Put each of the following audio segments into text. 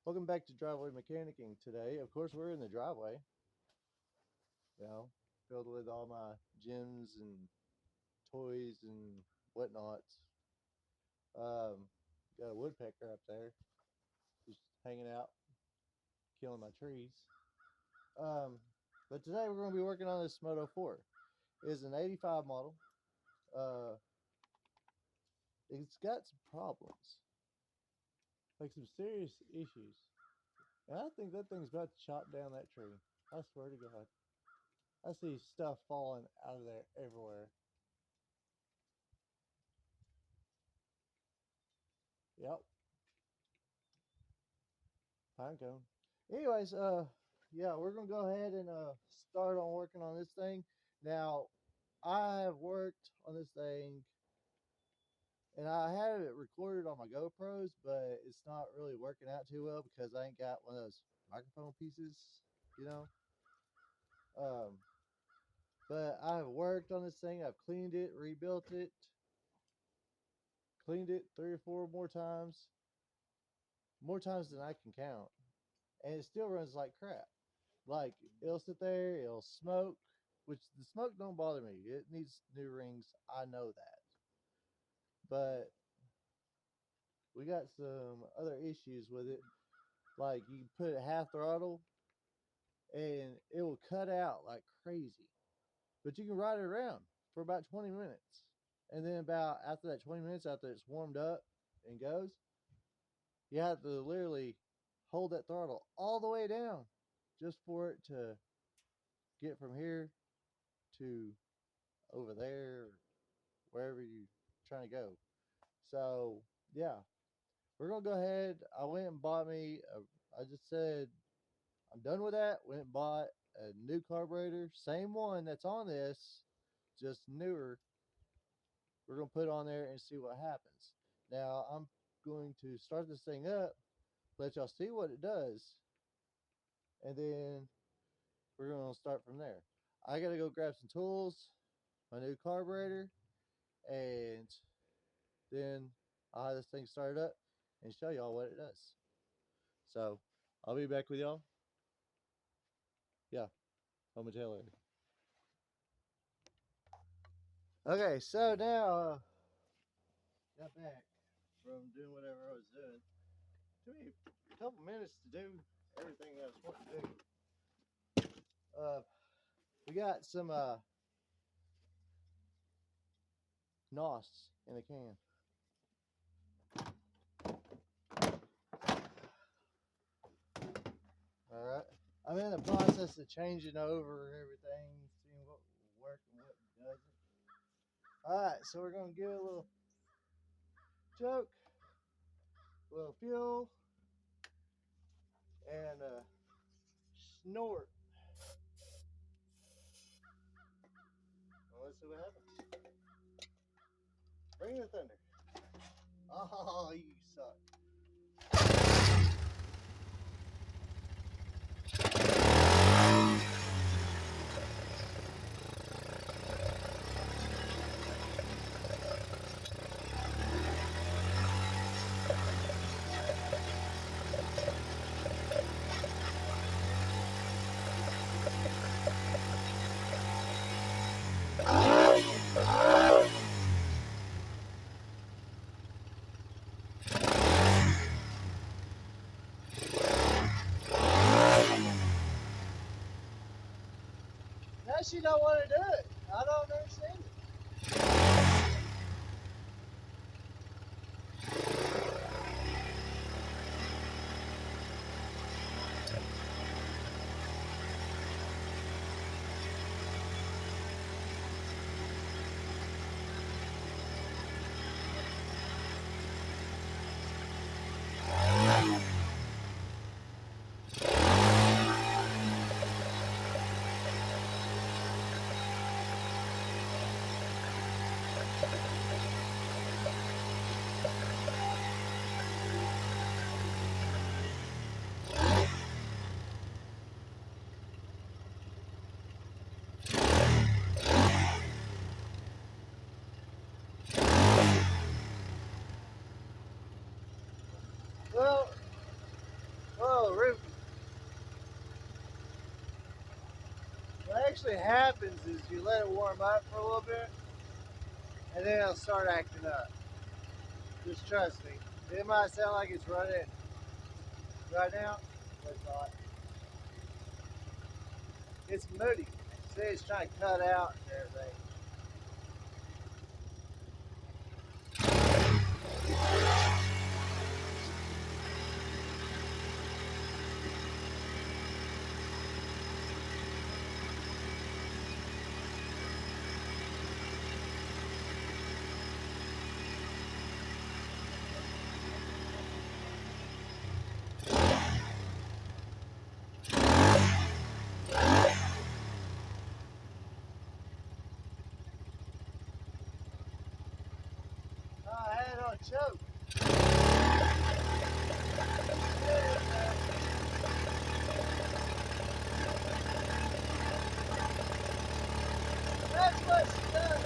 Welcome back to Driveway Mechanicking. Today, of course, we're in the driveway, you know, filled with all my gems and toys and whatnots. Got a woodpecker up there just hanging out, killing my trees. Um, but today we're going to be working on this Moto 4. It's an 85 model. Uh, it's got some problems, like some serious issues. And I think that thing's about to chop down that tree. I swear to God. I see stuff falling out of there everywhere. Yep, pine cone. Anyways, yeah, we're gonna go ahead and start on working on this thing. Now, I've worked on this thing, and I have it recorded on my GoPros, but it's not really working out too well because I ain't got one of those microphone pieces, you know. Um, but I've worked on this thing. I've cleaned it, rebuilt it, cleaned it 3 or 4 more times than I can count, and it still runs like crap. Like, it'll sit there, it'll smoke, which the smoke don't bother me. It needs new rings. I know that. But we got some other issues with it. Like, you put it half throttle and it will cut out like crazy. But you can ride it around for about 20 minutes. And then about after that 20 minutes, after it's warmed up and goes, you have to literally hold that throttle all the way down just for it to get from here to over there, wherever you're trying to go. So, yeah, we're going to go ahead. I went and bought me, I just said, I'm done with that. Went and bought a new carburetor, same one that's on this, just newer. We're going to put it on there and see what happens. Now, I'm going to start this thing up, let y'all see what it does, and then we're going to start from there. I got to go grab some tools, my new carburetor, and then I'll have this thing started up and show y'all what it does. So I'll be back with y'all. Yeah, momentarily. Okay, so now got back from doing whatever I was doing. Took me a couple minutes to do everything I was supposed to do. We got some NOS in a can. All right. I'm in the process of changing over everything, seeing what will work and what doesn't. All right, so we're gonna give it a little choke, a little fuel, and snort. Well, let's see what happens. Bring the thunder. Oh, you suck. Now she don't want to do it. I don't understand it. actually happens is you let it warm up for a little bit, and then it'll start acting up. Just trust me. It might sound like it's running right now, but it's not. It's moody. See, it's trying to cut out and everything. I had it on choke. That's what she does.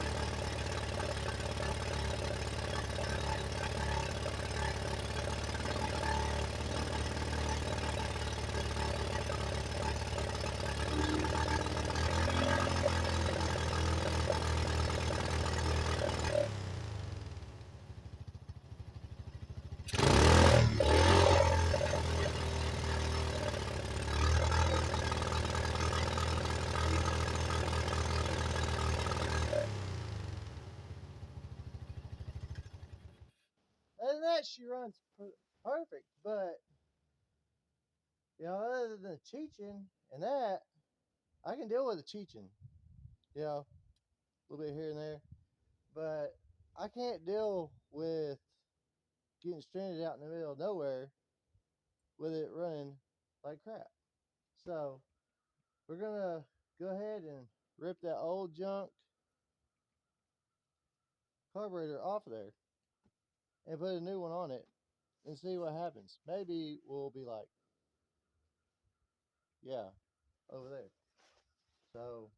Other than that, she runs perfect. But other than the cheeching and that, I can deal with the cheeching. A little bit here and there. But I can't deal with getting stranded out in the middle of nowhere with it running like crap. So we're gonna go ahead and rip that old junk carburetor off of there and put a new one on it and see what happens. Maybe we'll be like, yeah, over there. So,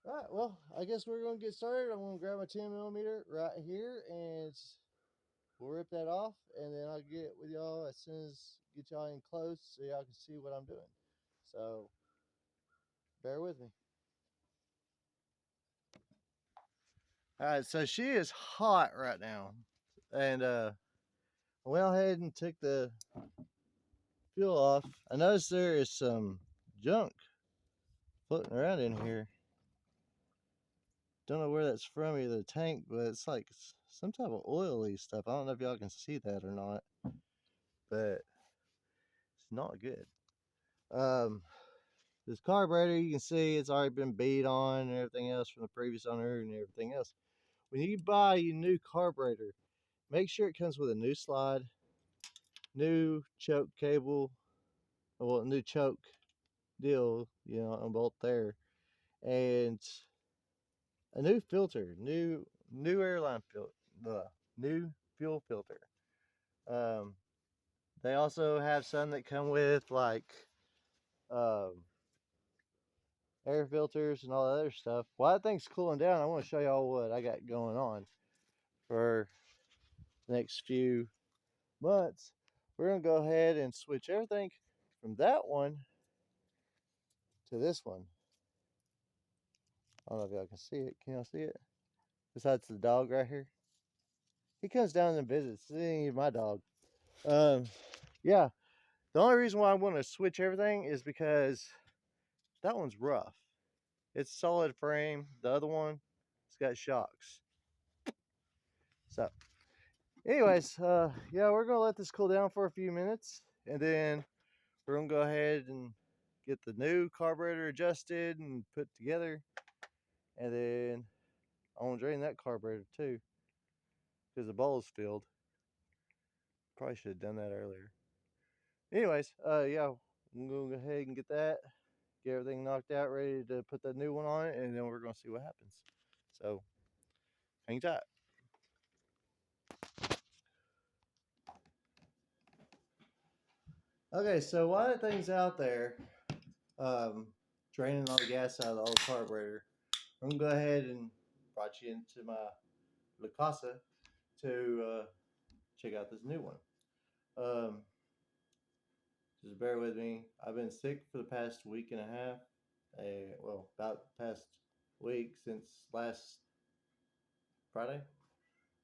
all right, well, I guess we're gonna get started. I'm gonna grab my 10mm right here and we'll rip that off, and then I'll get with y'all as soon as get y'all in close so y'all can see what I'm doing. So bear with me. All right, so she is hot right now, and I went ahead and took the fuel off. I noticed there is some junk floating around in here. Don't know where that's from, either the tank, but it's like some type of oily stuff. I don't know if y'all can see that or not, but it's not good. This carburetor, you can see it's already been beat on and everything else from the previous owner and everything else. When you buy a new carburetor, make sure it comes with a new slide, new choke cable, well, new choke deal, on both there, and a new filter, new airline filter, the new fuel filter. Um, they also have some that come with like um, air filters and all that other stuff. While that thing's cooling down, I want to show y'all what I got going on for the next few months. We're gonna go ahead and switch everything from that one to this one. I don't know if y'all can see it. Can y'all see it? Besides the dog right here, he comes down and visits. It ain't even my dog. Um, yeah. The only reason why I want to switch everything is because that one's rough. It's solid frame. The other one, it's got shocks. So, anyways, yeah, we're gonna let this cool down for a few minutes, and then we're gonna go ahead and get the new carburetor adjusted and put together, and then I want to drain that carburetor too because the bowl's filled. Probably should have done that earlier. Anyways, yeah, I'm gonna go ahead and get that, get everything knocked out, ready to put the new one on it, and then we're gonna see what happens. So, hang tight. Okay, so while that thing's out there, um, draining all the gas out of the old carburetor, I'm gonna go ahead and brought you into my La Casa to check out this new one. Just bear with me. I've been sick for the past week and a half, well, about the past week since last Friday.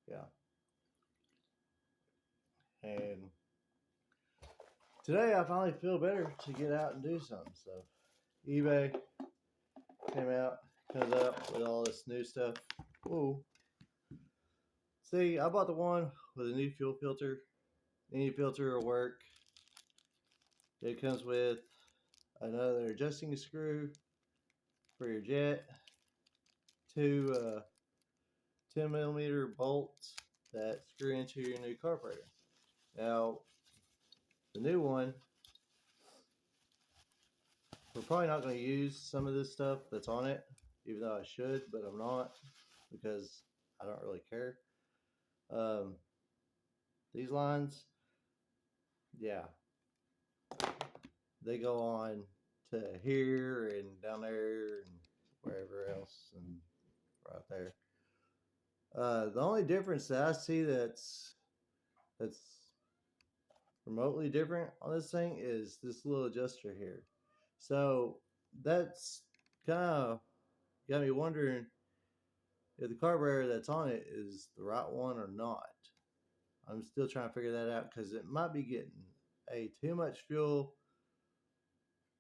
Yeah. And today I finally feel better to get out and do something. So eBay comes out with all this new stuff. Whoa. See, I bought the one with a new fuel filter. Any filter will work. It comes with another adjusting screw for your jet, two 10mm bolts that screw into your new carburetor. Now, the new one, we're probably not going to use some of this stuff that's on it, even though I should, but I'm not because I don't really care. These lines, yeah, they go on to here and down there and wherever else and right there. The only difference that I see that's remotely different on this thing is this little adjuster here. So that's kind of got me wondering if the carburetor that's on it is the right one or not. I'm still trying to figure that out because it might be getting too much fuel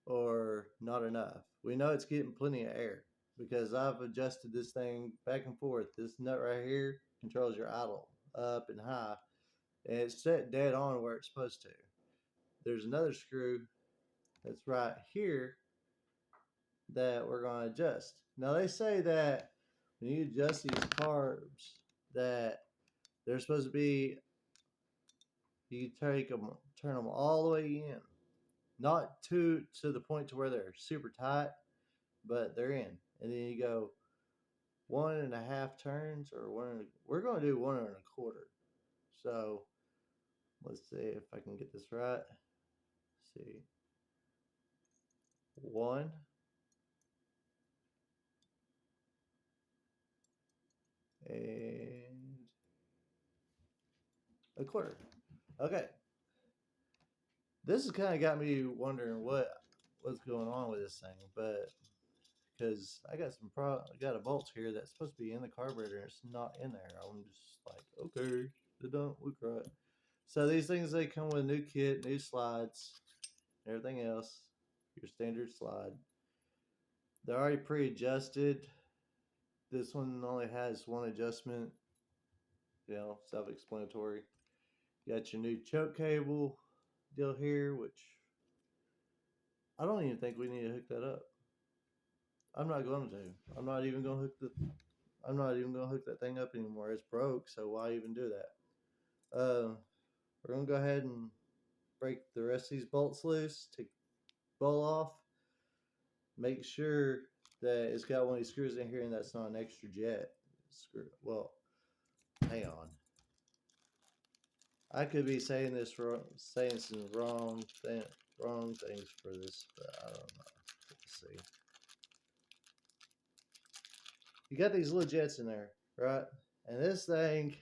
or not enough. We know it's getting plenty of air because I've adjusted this thing back and forth. This nut right here controls your idle up and high, and it's set dead on where it's supposed to. There's another screw that's right here that we're going to adjust. Now they say that when you adjust these carbs that they're supposed to be, you turn them all the way in, not to the point to where they're super tight, but they're in, and then you go 1.5 turns or we're going to do 1.25. So let's see if I can get this right. Let's see, 1 and 1/4. Okay, this has kind of got me wondering what's going on with this thing, but because I got a bolt here that's supposed to be in the carburetor and it's not in there. I'm just like, okay, they don't look right. So these things, they come with a new kit, new slides, everything else, your standard slide. They're already pre-adjusted. This one only has one adjustment, self-explanatory. You got your new choke cable deal here, which I don't even think we need to hook that up. I'm not going to. I'm not even going to hook that thing up anymore. It's broke, so why even do that? We're going to go ahead and break the rest of these bolts loose, take the bolt off, make sure that it's got one of these screws in here and that's not an extra jet screw. Well, hang on. I could be saying some wrong things for this, but I don't know. Let's see. You got these little jets in there, right? And this thing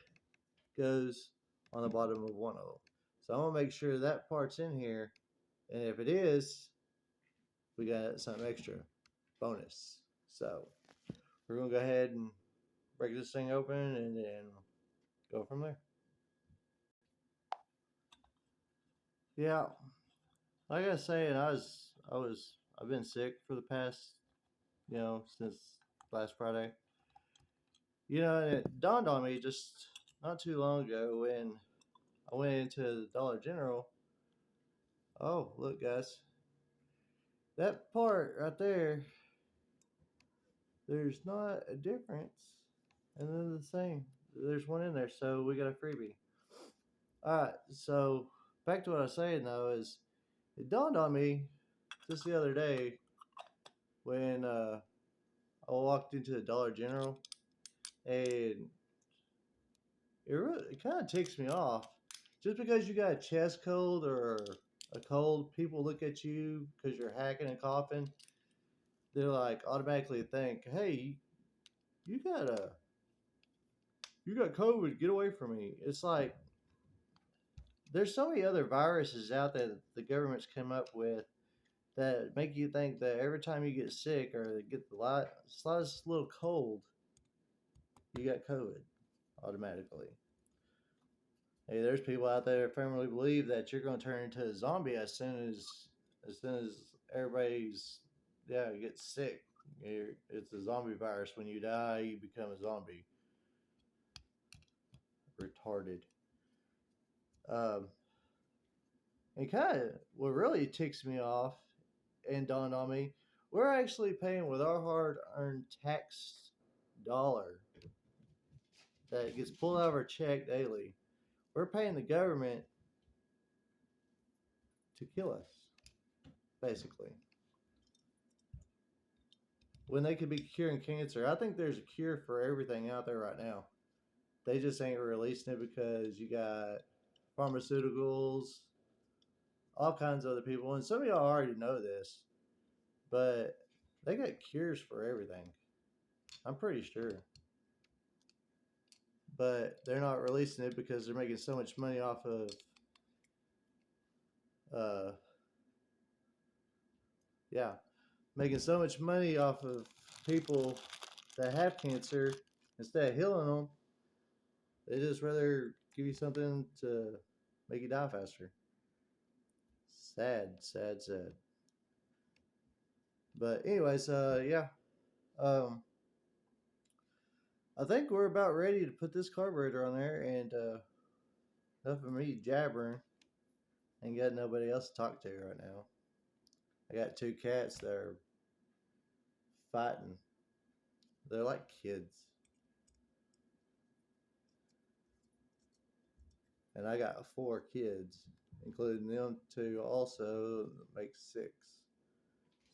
goes on the bottom of one of them. So I'm gonna make sure that part's in here, and if it is, we got something extra bonus. So we're gonna go ahead and break this thing open and then go from there. Yeah, like I was saying, I've been sick for the past, since last Friday. And it dawned on me just not too long ago when I went into the Dollar General. Oh, look, guys, that part right there, there's not a difference, and they're the same. There's one in there, so we got a freebie. All right, so back to what I was saying though is it dawned on me just the other day when I walked into the Dollar General, and it kind of ticks me off. Just because you got a chest cold or a cold, people look at you because you're hacking and coughing. They're like automatically think, "Hey, you got COVID. Get away from me." It's like there's so many other viruses out there that the government's come up with that make you think that every time you get sick or get the slightest little cold, you got COVID automatically. Hey, there's people out there that firmly believe that you're going to turn into a zombie as soon as everybody's gets sick. It's a zombie virus. When you die, you become a zombie. Retarded. Um, and kind of what really ticks me off and dawned on me, we're actually paying with our hard-earned tax dollar that gets pulled out of our check daily. We're paying the government to kill us, basically. When they could be curing cancer, I think there's a cure for everything out there right now. They just ain't releasing it because you got pharmaceuticals, all kinds of other people, and some of y'all already know this, but they got cures for everything. I'm pretty sure. But they're not releasing it because they're making so much money off of uh yeah, making so much money off of people that have cancer. Instead of healing them, they just rather give you something to make you die faster. Sad, sad, sad. But anyways, yeah. Um, I think we're about ready to put this carburetor on there, and enough of me jabbering. Ain't got nobody else to talk to right now. I got two cats that are fighting. They're like kids. And I got 4 kids, including them two also makes 6.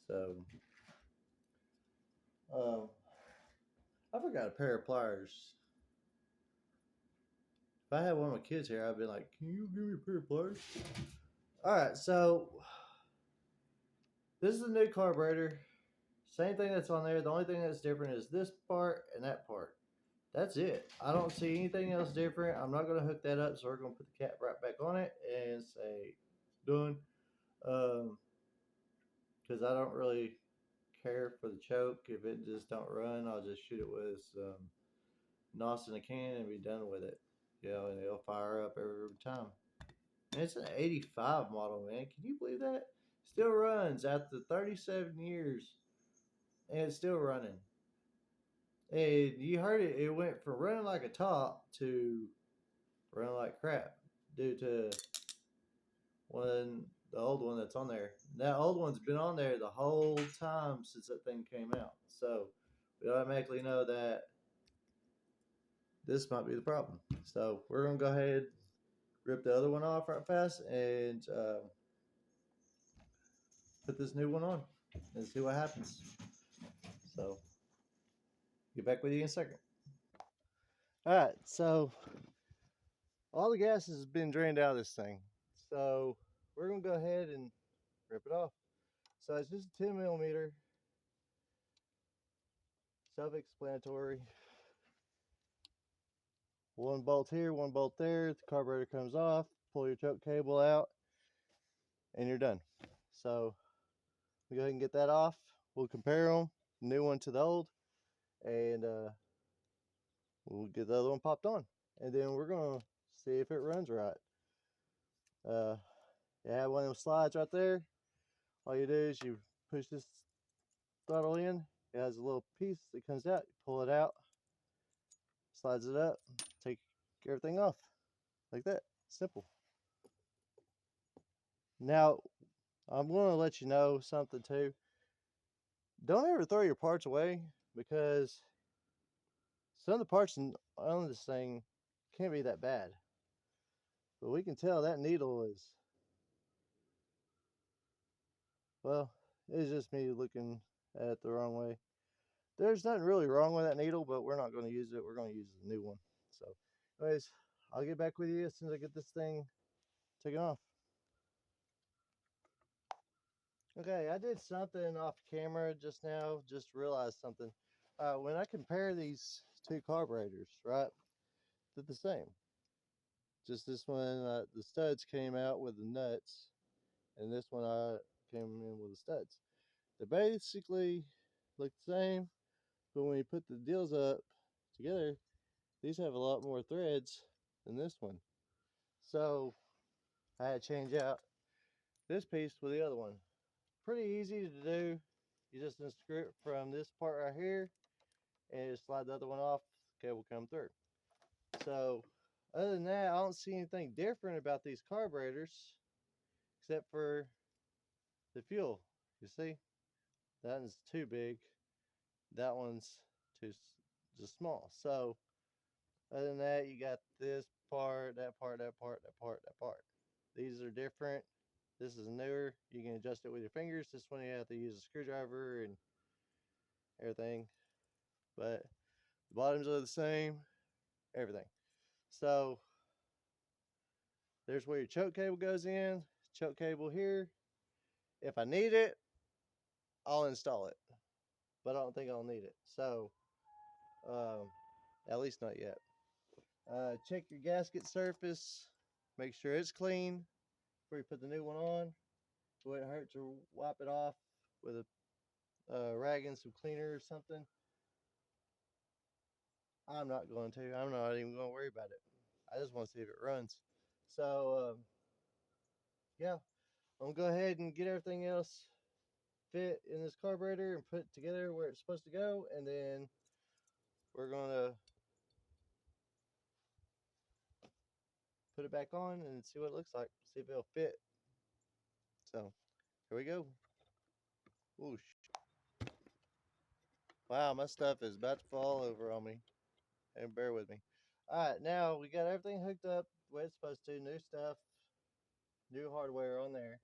So, um, I forgot a pair of pliers. If I had one of my kids here, I'd be like, "Can you give me a pair of pliers?" All right, so this is the new carburetor. Same thing that's on there. The only thing that's different is this part and that part. That's it. I don't see anything else different. I'm not going to hook that up, so we're going to put the cap right back on it and say, done. Because I don't really care for the choke. If it just don't run, I'll just shoot it with some NOS in a can and be done with it. And it'll fire up every time. And it's an 85 model, man. Can you believe that? Still runs after 37 years, and it's still running. And you heard it. It went from running like a top to running like crap due to the old one that's on there. That old one's been on there the whole time since that thing came out. So we automatically know that this might be the problem. So we're gonna go ahead, rip the other one off right fast, and put this new one on and see what happens. So get back with you in a second. All right, so all the gas has been drained out of this thing. So we're gonna go ahead and rip it off. So it's just a 10 millimeter, self-explanatory. One bolt here, one bolt there. The carburetor comes off. Pull your choke cable out, and you're done. So we go ahead and get that off. We'll compare them, new one to the old, and we'll get the other one popped on, and then we're gonna see if it runs right. You have one of them slides right there. All you do is you push this throttle in. It has a little piece that comes out. You pull it out, slides it up, take everything off like that. Simple. Now I'm going to let you know something too. Don't ever throw your parts away, because some of the parts on this thing can't be that bad. But we can tell that needle is, well, it's just me looking at it the wrong way. There's nothing really wrong with that needle, but we're not going to use it. We're going to use the new one. So anyways, I'll get back with you as soon as I get this thing taken off. Okay, I did something off camera just now, just realized something. When I compare these two carburetors, right, they're the same. Just this one, the studs came out with the nuts, and this one came in with the studs. They basically look the same, but when you put the deals up together, these have a lot more threads than this one. So I had to change out this piece with the other one. Pretty easy to do. You just unscrew it from this part right here and just slide the other one off, the cable come through. So other than that, I don't see anything different about these carburetors except for the fuel. You see, that one's too big, that one's too just small. So other than that, you got this part, that part, that part, that part, that part. These are different. This is newer. You can adjust it with your fingers. This one you have to use a screwdriver and everything. But the bottoms are the same, everything. So there's where your choke cable goes in. Choke cable here. If I need it, I'll install it. But I don't think I'll need it. So, at least not yet. Check your gasket surface. Make sure it's clean before you put the new one on. It wouldn't hurt to wipe it off with a rag and some cleaner or something. I'm not going to. I'm not even going to worry about it. I just want to see if it runs. So, yeah, I'm going to go ahead and get everything else fit in this carburetor and put it together where it's supposed to go. And then we're going to put it back on and see what it looks like. See if it'll fit. So, here we go. Whoosh. Wow, my stuff is about to fall over on me. And bear with me. Alright, now we got everything hooked up the way it's supposed to. New stuff, new hardware on there.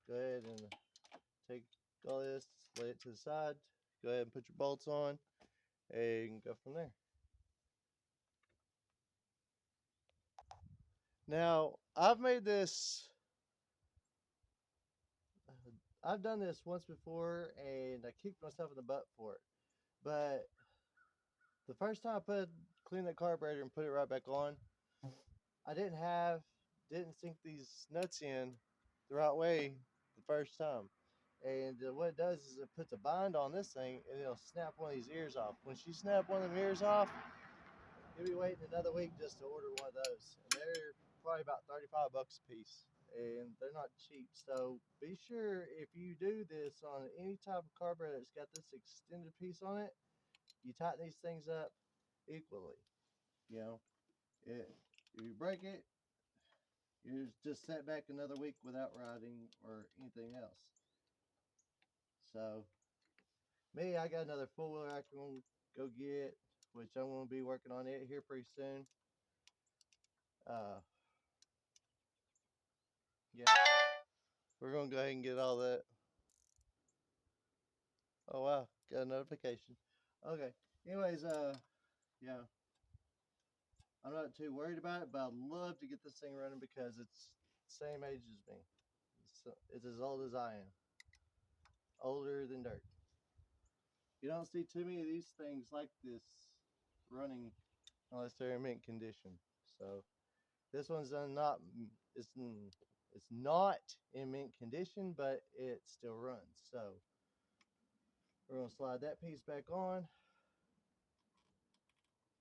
Go ahead and take all this, lay it to the side. Go ahead and put your bolts on and go from there. Now, I've done this once before and I kicked myself in the butt for it. But the first time I cleaned that carburetor and put it right back on, I didn't sink these nuts in the right way the first time. And what it does is it puts a bind on this thing and it'll snap one of these ears off. When she snapped one of them ears off, you'll be waiting another week just to order one of those. And they're probably about 35 bucks a piece. And they're not cheap. So be sure if you do this on any type of carburetor that's got this extended piece on it, you tighten these things up equally. You know, if you break it, you just set back another week without riding or anything else. So, me, I got another four-wheeler I can go get, which I'm going to be working on it here pretty soon. Yeah, we're going to go ahead and get all that. Oh, wow, got a notification. Okay, anyways, yeah, I'm not too worried about it, but I'd love to get this thing running because it's the same age as me. It's as old as I am. Older than dirt. You don't see too many of these things like this running unless they're in mint condition. So this one's not it's not in mint condition, but it still runs. So we're gonna slide that piece back on.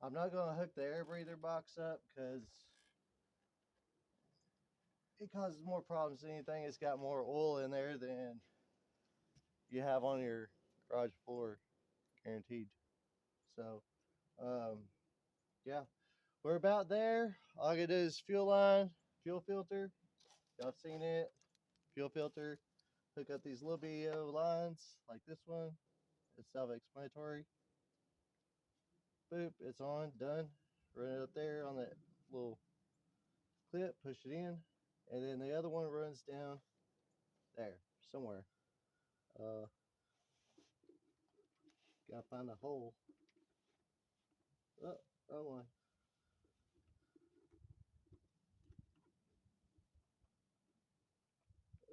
I'm not gonna hook the air breather box up because it causes more problems than anything. It's got more oil in there than you have on your garage floor, guaranteed. So yeah, we're about there. All I gotta do is fuel line, fuel filter. Y'all seen it? Fuel filter. Hook up these little BO lines like this one. It's self-explanatory. Boop, it's on, done. Run it up there on that little clip, push it in, and then the other one runs down there somewhere. Gotta find a hole. Oh, wrong one.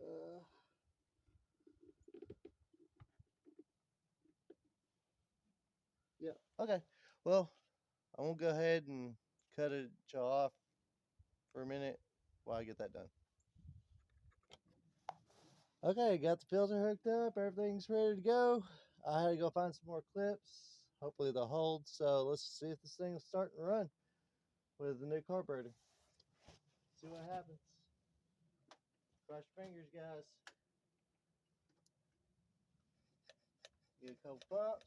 Uh, yeah, okay. Well, I'm gonna go ahead and cut it off for a minute while I get that done. Okay, got the filter hooked up. Everything's ready to go. I had to go find some more clips. Hopefully they'll hold. So let's see if this thing will start and run with the new carburetor. See what happens. Cross your fingers, guys. Get a couple pumps.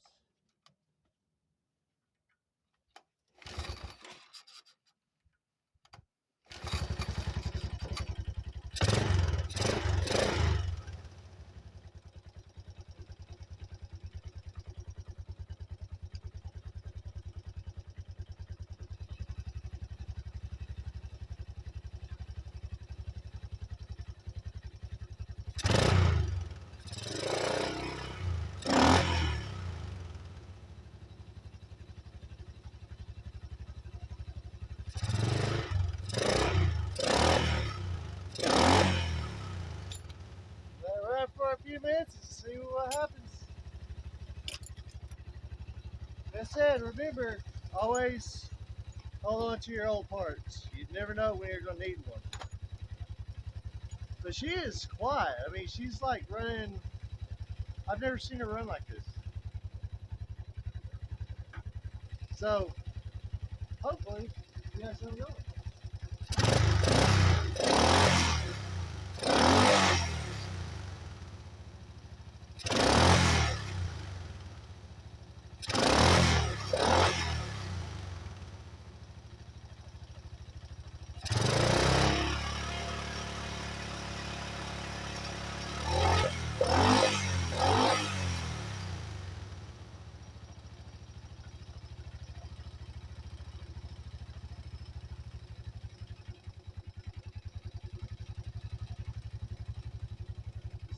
Let it run for a few minutes and see what happens. That said, remember, always hold on to your old parts. You never know when you're going to need one. But she is quiet. I mean, she's like running. I've never seen her run like this. So, hopefully, we have something going.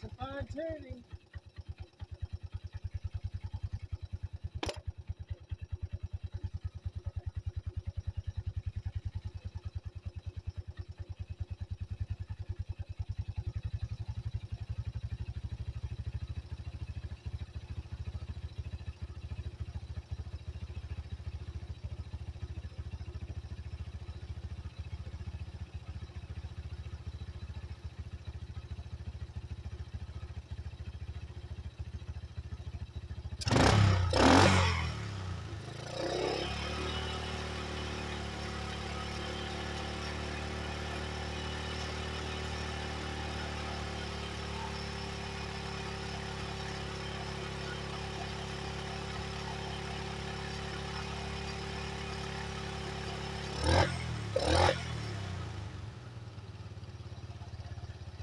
Some fine tuning.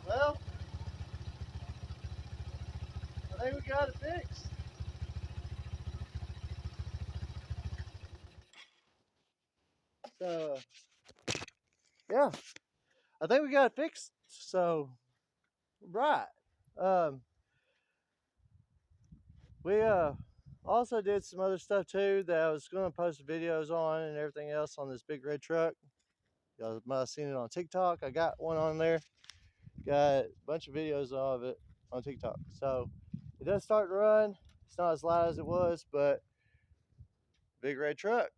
Well, I think we got it fixed. So, yeah, I think we got it fixed. So, right. Um, we also did some other stuff too that I was going to post videos on and everything else on this big red truck. Y'all might have seen it on TikTok. I got one on there. Got a bunch of videos of it on TikTok. So it does start to run. It's not as loud as it was, but big red truck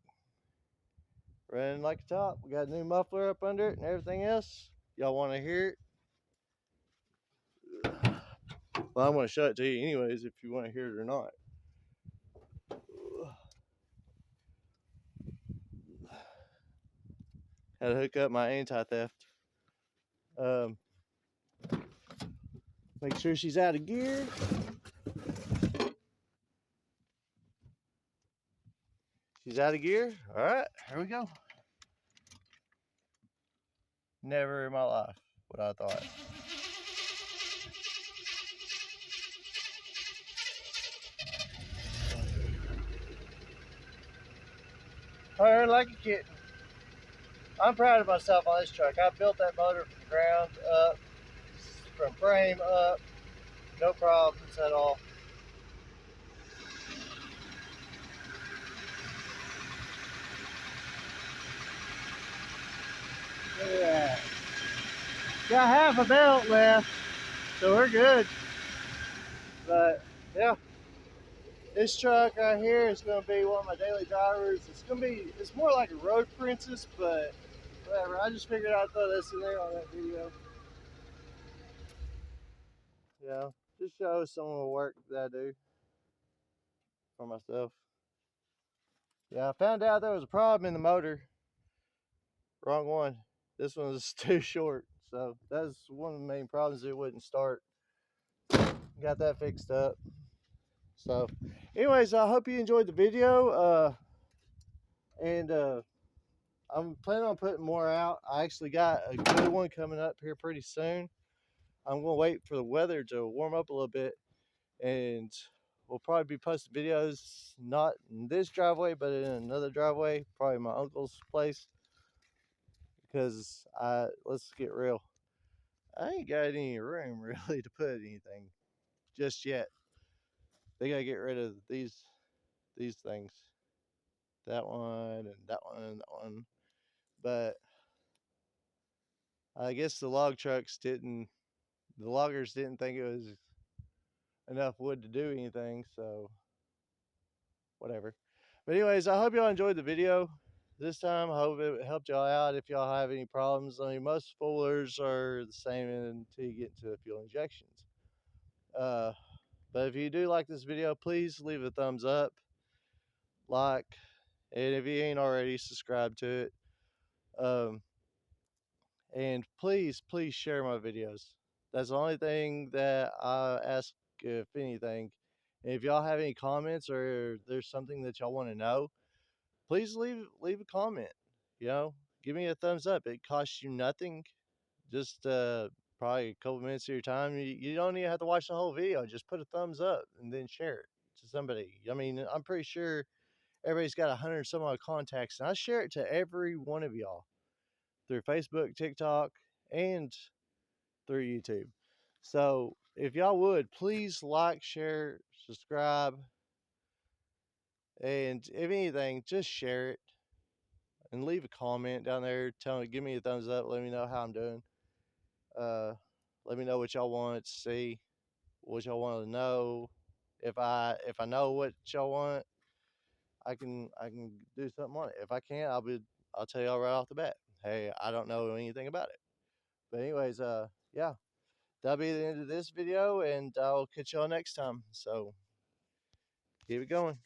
running like a top. We got a new muffler up under it and everything else. Y'all want to hear it? Well, I'm going to show it to you anyways if you want to hear it or not. Had to hook up my anti-theft. Make sure she's out of gear. She's out of gear. All right, here we go. Never in my life would I thought. Purring like a kitten. I'm proud of myself on this truck. I built that motor from ground up, from frame up, no problems at all. Look at that. Got half a belt left, so we're good. But yeah, this truck right here is going to be one of my daily drivers. It's more like a road princess, but whatever. I just figured I'd throw this in there on that video. You know, just show some of the work that I do for myself. Yeah, I found out there was a problem in the motor. Wrong one. This one was too short. So that's one of the main problems. It wouldn't start. Got that fixed up. So anyways, I hope you enjoyed the video. And I'm planning on putting more out. I actually got a good one coming up here pretty soon. I'm going to wait for the weather to warm up a little bit. And we'll probably be posting videos not in this driveway, but in another driveway. Probably my uncle's place. Because let's get real. I ain't got any room really to put anything just yet. They gotta get rid of these things. That one and that one and that one. But I guess the loggers didn't think it was enough wood to do anything, so whatever. But anyways, I hope y'all enjoyed the video this time. I hope it helped y'all out if y'all have any problems. I mean, most spoilers are the same until you get into fuel injections. But if you do like this video, please leave a thumbs up, like, and if you ain't already, subscribe to it. And please share my videos. That's the only thing that I ask, if anything. And if y'all have any comments or there's something that y'all want to know, please leave a comment. You know, give me a thumbs up. It costs you nothing. Just probably a couple minutes of your time. You don't even have to watch the whole video. Just put a thumbs up and then share it to somebody. I mean, I'm pretty sure everybody's got 100 some odd contacts, and I share it to every one of y'all through Facebook, TikTok, and through YouTube. So if y'all would, please like, share, subscribe, and if anything, just share it and leave a comment down there. Give me a thumbs up. Let me know how I'm doing. Let me know what y'all want to see, what y'all want to know. If I know what y'all want, I can do something on it. If I can't, I'll tell y'all right off the bat. Hey, I don't know anything about it. But anyways, yeah, that'll be the end of this video, and I'll catch y'all next time. So keep it going.